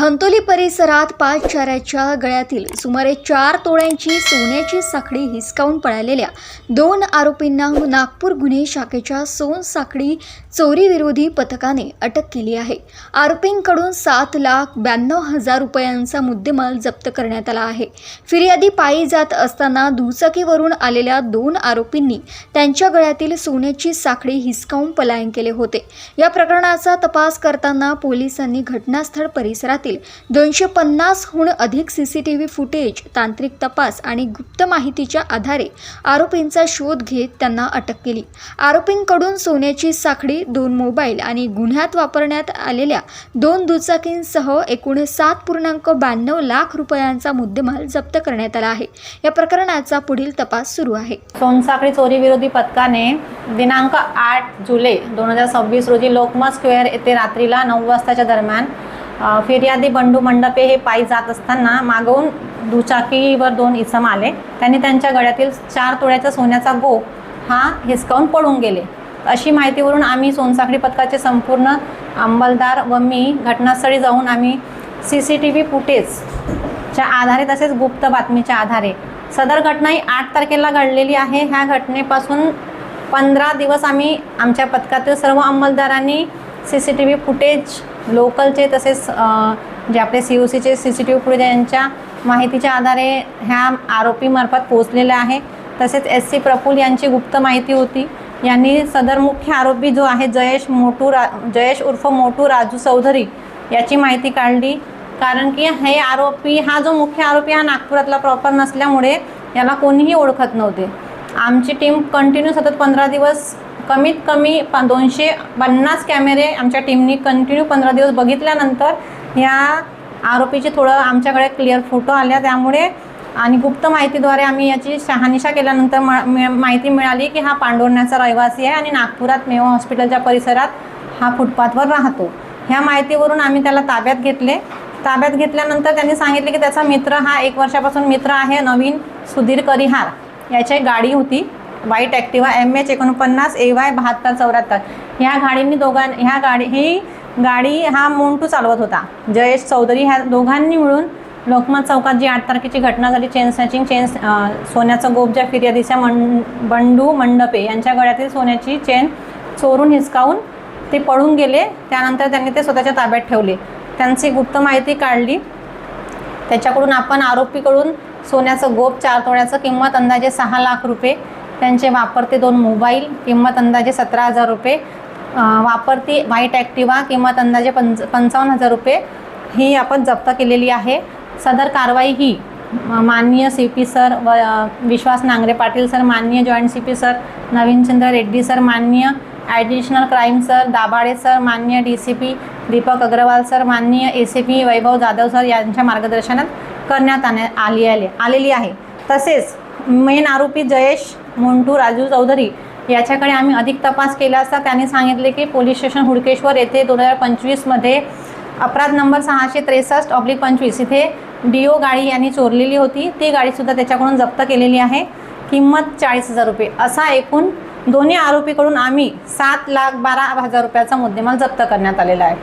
धंतोली परिसरात पादचाऱ्याच्या गळ्यातील सुमारे 4 तोळ्यांची सोन्याची साखळी हिसकावून पळालेल्या 2 आरोपींना नागपूर गुन्हे शाखेच्या सोनसाखळी चोरी विरोधी पथकाने अटक केली आहे। आरोपींकडून 7,92,000 रुपयांचा मुद्देमाल जप्त करण्यात आला आहे। फिर्यादी पायी जात असताना दुचाकीवरून आलेल्या 2 आरोपींनी त्यांच्या गळ्यातील सोन्याची साखळी हिसकावून पलायन केले होते। या प्रकरणाचा तपास करताना पोलिसांनी घटनास्थळ परिसरातील 250हून अधिक सीसीटीव्ही फुटेज, तांत्रिक तपास आणि गुप्त माहितीच्या आधारे आरोपींचा शोध घेत त्यांना अटक केली। आरोपींकडून सोन्याची साखळी, 2 मोबाईल आणि गुन्ह्यात वापरण्यात आलेल्या 2 दुचाकींसह एकूण 7.92 लाख रुपयांचा मुद्देमाल जप्त करण्यात आला आहे। या प्रकरणाचा पुढील तपास सुरू आहे। सोनसाखळी चोरी विरोधी पथकाने दिनांक 8 जुलै 2026 रोजी लोकमत स्क्वेअर येथे रात्रीला 9 वाजताच्या दरम्यान फिर्यादी बंडू मंडपे हे पायी जात असताना मागून दुचाकीवर 2 इसम आले। त्यांनी त्यांच्या गळ्यातील 4 तोळ्याचा सोन्याचा गोप हा हिसकावून पळून गेले। अशी माहितीवरून आम्ही सोनसाखळी पथकाचे संपूर्ण अंमलदार व मी घटनास्थळी जाऊन आम्ही सीसीटीव्ही फुटेजच्या आधारे तसेच गुप्त बातमीच्या आधारे सदर घटना ही 8 तारखेला घडलेली आहे। ह्या घटनेपासून 15 दिवस आम्ही आमच्या पथकातील सर्व अंमलदारांनी सीसीटीव्ही फुटेज लोकलचे तसेच जे आपले COCचे सीसीटीव्ही फुटेज यांच्या माहितीच्या आधारे ह्या आरोपीमार्फत पोहोचलेले आहे। तसेच SC प्रफुल्ल यांची गुप्त माहिती होती। यांनी सदर मुख्य आरोपी जो आहे जयेश उर्फ मोटू राजू चौधरी याची माहिती काढली, कारण की हे आरोपी हा जो मुख्य आरोपी हा नागपुरातला प्रॉपर नसल्यामुळे याला कोणीही ओळखत नव्हते। आमची टीम कंटिन्यू सतत 15 दिवस कमीत कमी 250 कॅमेरे आमच्या टीमनी कंटिन्यू 15 दिवस बघितल्यानंतर या आरोपीचे थोडं आमच्याकडे क्लिअर फोटो आल्या, त्यामुळे आणि गुप्त माहितीद्वारे आम्ही याची शहानिशा केल्यानंतर माहिती मिळाली की हा पांडुरण्याचा रहिवासी आहे आणि नागपुरात मेवा हॉस्पिटलच्या परिसरात हा फुटपाथवर राहतो। ह्या माहितीवरून आम्ही त्याला ताब्यात घेतले। ताब्यात घेतल्यानंतर त्यांनी सांगितले की त्याचा मित्र हा 1 वर्षापासून मित्र आहे, नवीन सुधीर करिहार याची गाडी होती व्हाईट ॲक्टिवा MH 49 AY 7274। ही गाडी हा मोंटू चालवत होता। जयेश चौधरी ह्या दोघांनी मिळून लोकमत चौकात जी 8 तारखेची घटना झाली, चेन सोन्याचा गोप ज्या फिर्यादीच्या बंडू मंडपे यांच्या गळ्यातील सोन्याची चेन चोरून हिसकावून ते पळून गेले। त्यानंतर त्यांनी ते स्वतःच्या ताब्यात ठेवले। त्यांची गुप्त माहिती काढली। त्याच्याकडून आपण आरोपीकडून सोन्याचं गोप 4 तोळ्याचं किंमत अंदाजे 6 लाख रुपये, त्यांचे वापरते 2 मोबाईल किंमत अंदाजे 17,000 रुपये, वापरती व्हाईट ॲक्टिवा किंमत अंदाजे 55,000 रुपये ही आपण जप्त केलेली आहे। सदर कारवाई ही माननीय CP सर व विश्वास नांगरे पाटील सर, माननीय joint CP sir Navinchandra Reddy sir, माननीय additional crime sir Dabhade sir, माननीय DCP दीपक अग्रवाल सर, माननीय ACP वैभव जाधव सर यांच्या मार्गदर्शनात करण्यात आलेली आहे। तसेच मेन आरोपी जयेश मोंटू राजू चौधरी याच्याकडे आम्ही अधिक तपास केला असता त्यांनी सांगितले की पोलीस स्टेशन हुडकेश्वर येथे 2025 मध्ये अपराध नंबर 663/25 इथे DO गाडी यांनी चोरलेली होती। ती गाडीसुद्धा त्याच्याकडून जप्त केलेली आहे, किंमत 40,000 रुपये। असा एकूण दोन्ही आरोपीकडून आम्ही 7,12,000 रुपयाचा मुद्देमाल जप्त करण्यात आलेला आहे।